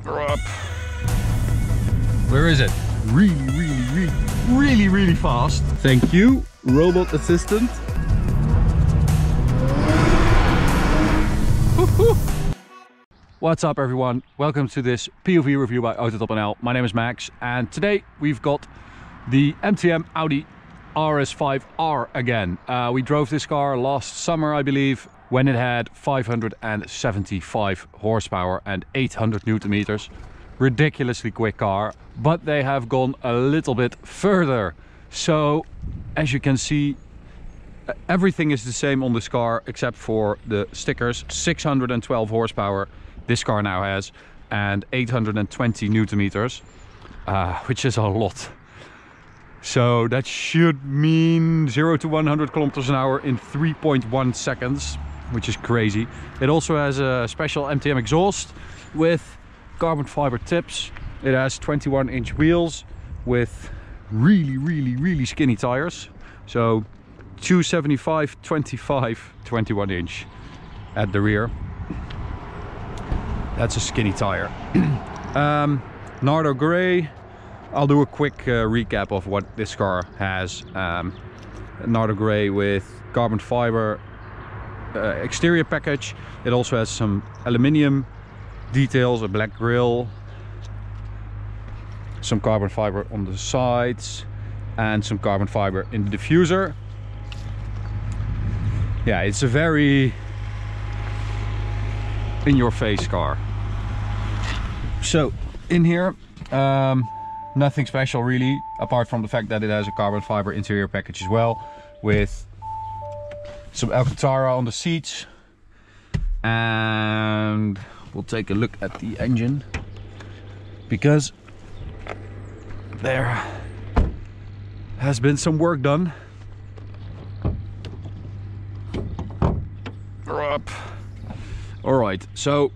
Up. Where is it? Really fast. Thank you, robot assistant. What's up everyone? Welcome to this POV review by AutoTopNL. My name is Max and today we've got the MTM Audi RS5R again. We drove this car last summer, I believe, when it had 575 horsepower and 800 Newton meters. Ridiculously quick car, but they have gone a little bit further. So as you can see, everything is the same on this car except for the stickers. 612 horsepower this car now has and 820 Newton meters, which is a lot. So that should mean 0 to 100 kilometers an hour in 3.1 seconds, which is crazy. It also has a special MTM exhaust with carbon fiber tips. It has 21-inch wheels with really skinny tires. So 275, 25, 21-inch at the rear. That's a skinny tire. Nardo Grey. I'll do a quick recap of what this car has. Nardo Grey with carbon fiber exterior package. It also has some aluminium details, a black grille, some carbon fiber on the sides, and some carbon fiber in the diffuser. Yeah, it's a very in-your-face car. So in here, nothing special really, apart from the fact that it has a carbon fiber interior package as well, with some Alcantara on the seats. And we'll take a look at the engine, because there has been some work done. Up. All right, so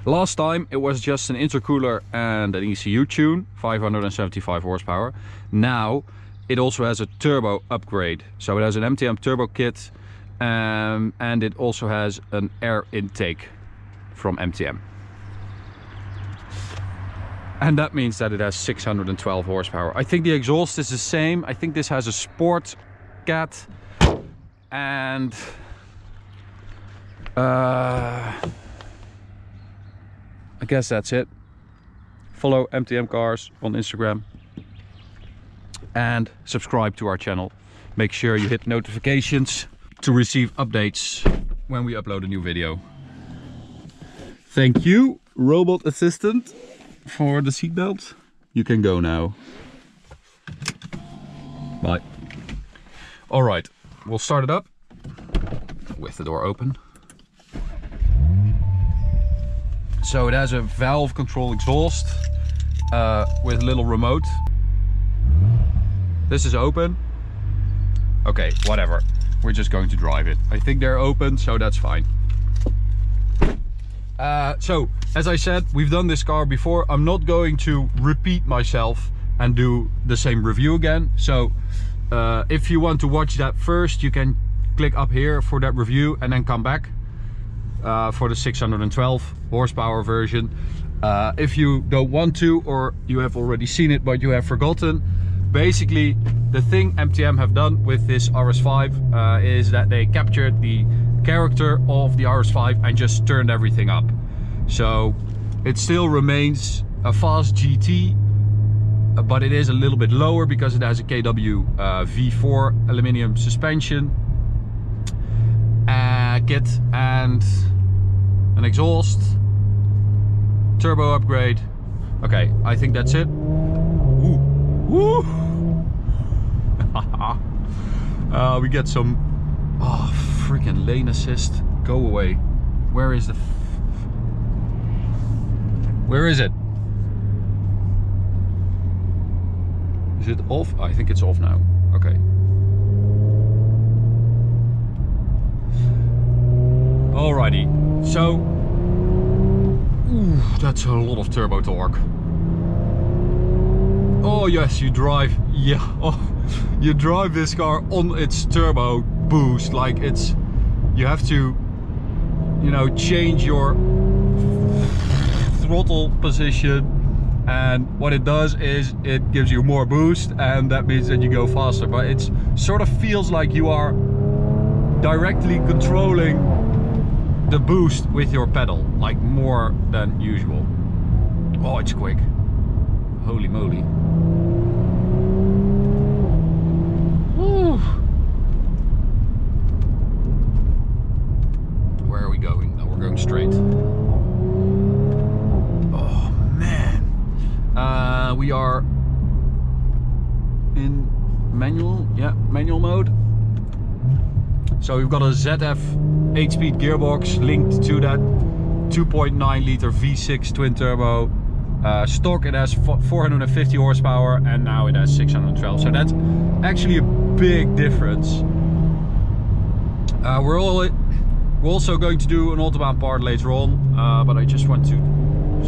last time it was just an intercooler and an ECU tune, 575 horsepower. Now it also has a turbo upgrade. So it has an MTM turbo kit, and it also has an air intake from MTM. And that means that it has 612 horsepower. I think the exhaust is the same. I think this has a sport cat, and I guess that's it. Follow MTM Cars on Instagram and subscribe to our channel. Make sure you hit notifications to receive updates when we upload a new video. Thank you, robot assistant, for the seatbelt. You can go now. Bye. All right, we'll start it up with the door open. So it has a valve control exhaust with a little remote. This is open. Okay, whatever. We're just going to drive it. I think they're open, so that's fine. So, as I said, we've done this car before. I'm not going to repeat myself and do the same review again. So, if you want to watch that first, you can click up here for that review and then come back. For the 612 horsepower version. If you don't want to, or you have already seen it but you have forgotten, basically the thing MTM have done with this RS5 is that they captured the character of the RS5 and just turned everything up. So it still remains a fast GT, but it is a little bit lower because it has a KW V4 aluminum suspension kit and an exhaust, turbo upgrade. Okay, I think that's it. Ooh. Woo! We get some freaking lane assist. Go away. Where is the where is it? Is it off? I think it's off now. Okay. Alrighty, so that's a lot of turbo torque. Oh yes, you drive, yeah, oh, you drive this car on its turbo boost, like it's, you have to, you know, change your throttle position, and what it does is it gives you more boost, and that means that you go faster, but it sort of feels like you are directly controlling the boost with your pedal, like more than usual. Oh, it's quick. Holy moly. Woo. Where are we going? No, we're going straight. Oh man. We are in manual, yeah, manual mode. So we've got a ZF 8-speed gearbox linked to that 2.9 liter V6 twin turbo. Stock it has 450 horsepower, and now it has 612. So that's actually a big difference. We're also going to do an Autobahn part later on, but I just want to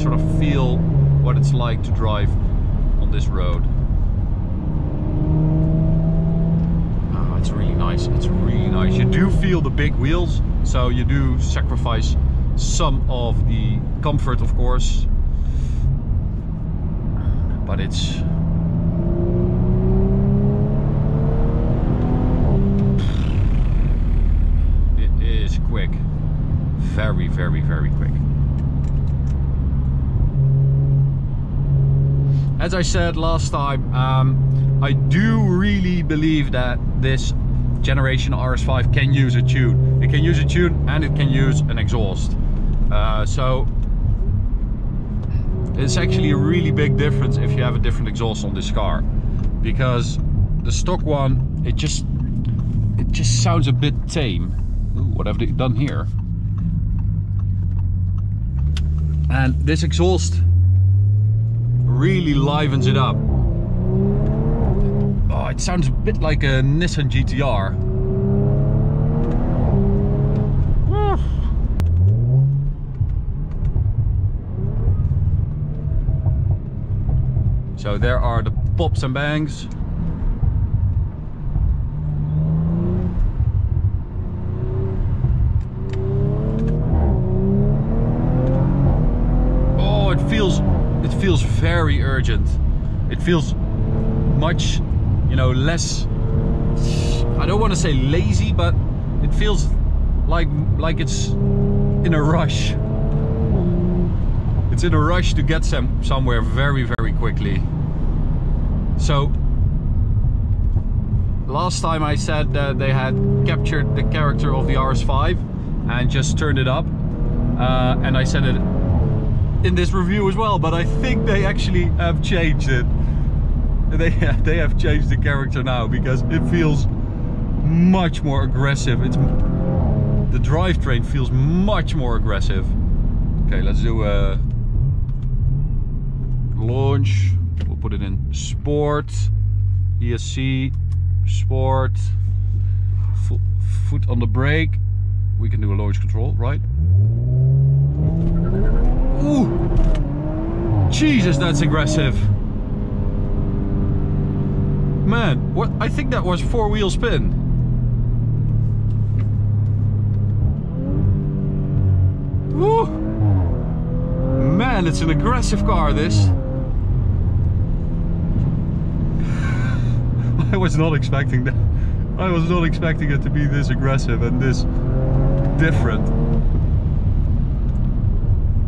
sort of feel what it's like to drive on this road. Oh, it's really nice. It's really nice. You do feel the big wheels, so you do sacrifice some of the comfort, of course, but it is quick. Very, very, very quick. As I said last time, I do really believe that this generation RS5 can use a tune. It can use a tune and it can use an exhaust. So it's actually a really big difference if you have a different exhaust on this car, because the stock one, it just sounds a bit tame. Ooh, what have they done here? And this exhaust really livens it up. Oh, it sounds a bit like a Nissan GTR. So there are the pops and bangs. Oh, it feels very urgent. It feels much, you know, less, I don't want to say lazy, but it feels like it's in a rush. It's in a rush to get somewhere very, very quickly. So last time I said that they had captured the character of the RS5 and just turned it up, and I said it in this review as well, but I think they actually have changed it. They have changed the character now, because it feels much more aggressive. The drivetrain feels much more aggressive. Okay, let's do a launch. We'll put it in sport, ESC, sport, foot on the brake. We can do a launch control, right? Ooh, Jesus, that's aggressive. Man, what? I think that was 4-wheel spin. Woo! Man, it's an aggressive car, this. I was not expecting that. I was not expecting it to be this aggressive and this different.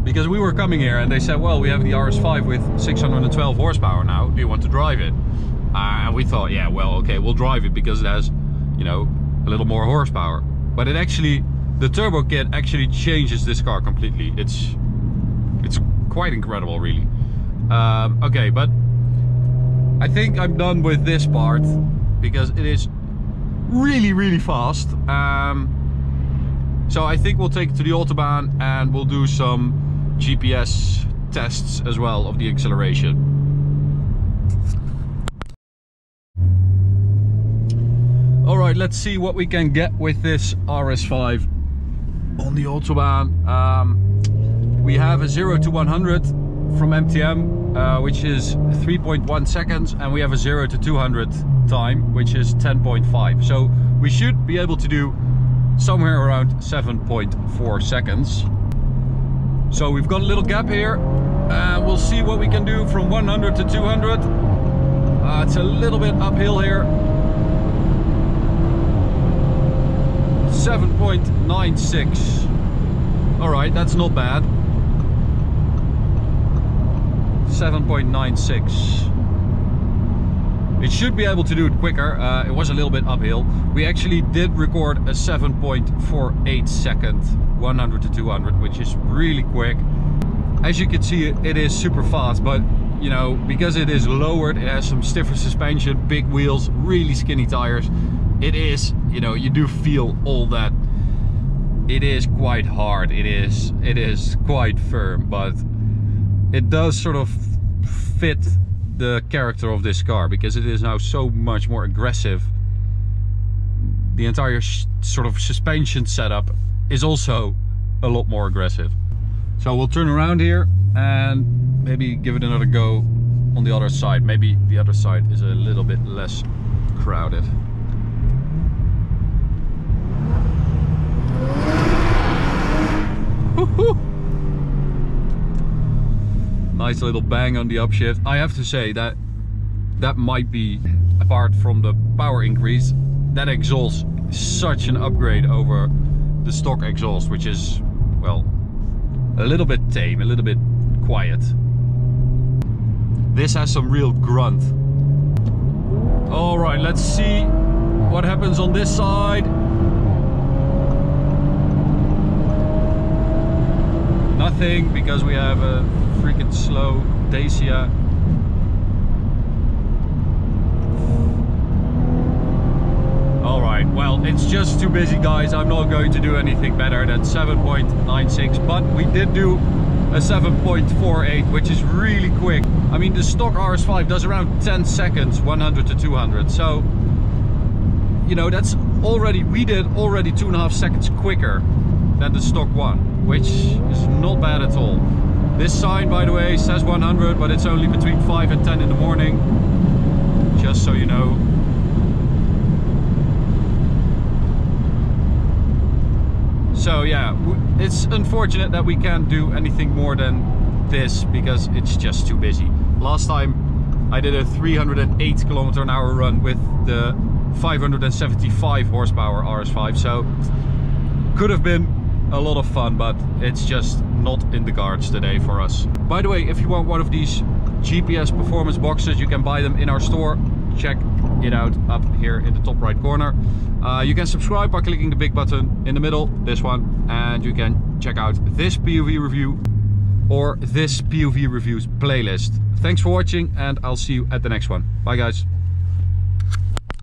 Because we were coming here and they said, well, we have the RS5 with 612 horsepower now. Do you want to drive it? And we thought, yeah, well, okay, we'll drive it because it has, you know, a little more horsepower. But it actually, the turbo kit actually changes this car completely. It's quite incredible, really. Okay, but I think I'm done with this part because it is really, really fast. So I think we'll take it to the Autobahn and we'll do some GPS tests as well of the acceleration. All right, let's see what we can get with this RS5 on the Autobahn. We have a 0 to 100 from MTM, which is 3.1 seconds, and we have a 0 to 200 time, which is 10.5. So we should be able to do somewhere around 7.4 seconds. So we've got a little gap here, and we'll see what we can do from 100 to 200. It's a little bit uphill here. 7.96. All right, that's not bad. 7.96. It should be able to do it quicker. It was a little bit uphill. We actually did record a 7.48 second 100 to 200, which is really quick. As you can see, it is super fast, but you know, because it is lowered, it has some stiffer suspension, big wheels, really skinny tires. It is, you know, you do feel all that. It is quite hard. It is quite firm, but it does sort of fit the character of this car because it is now so much more aggressive. The entire sort of suspension setup is also a lot more aggressive. So we'll turn around here and maybe give it another go on the other side. Maybe the other side is a little bit less crowded. Nice little bang on the upshift. I have to say that might be, apart from the power increase, that exhaust is such an upgrade over the stock exhaust, which is, well, a little bit tame, a little bit quiet. This has some real grunt. All right, let's see what happens on this side. Nothing, because we have a freaking slow Dacia. All right, well, it's just too busy, guys. I'm not going to do anything better than 7.96, but we did do a 7.48, which is really quick. I mean, the stock RS5 does around 10 seconds, 100 to 200. So, you know, that's already, we did already 2.5 seconds quicker than the stock one, which is not bad at all. This sign, by the way, says 100, but it's only between 5 and 10 in the morning, just so you know. So yeah, it's unfortunate that we can't do anything more than this because it's just too busy. Last time I did a 308 km/h run with the 575 horsepower RS5, so could have been a lot of fun, but it's just not in the cards today for us. By the way, if you want one of these GPS performance boxes, you can buy them in our store. Check it out up here in the top right corner. You can subscribe by clicking the big button in the middle, this one, and you can check out this POV review or this POV reviews playlist. Thanks for watching, and I'll see you at the next one. Bye guys.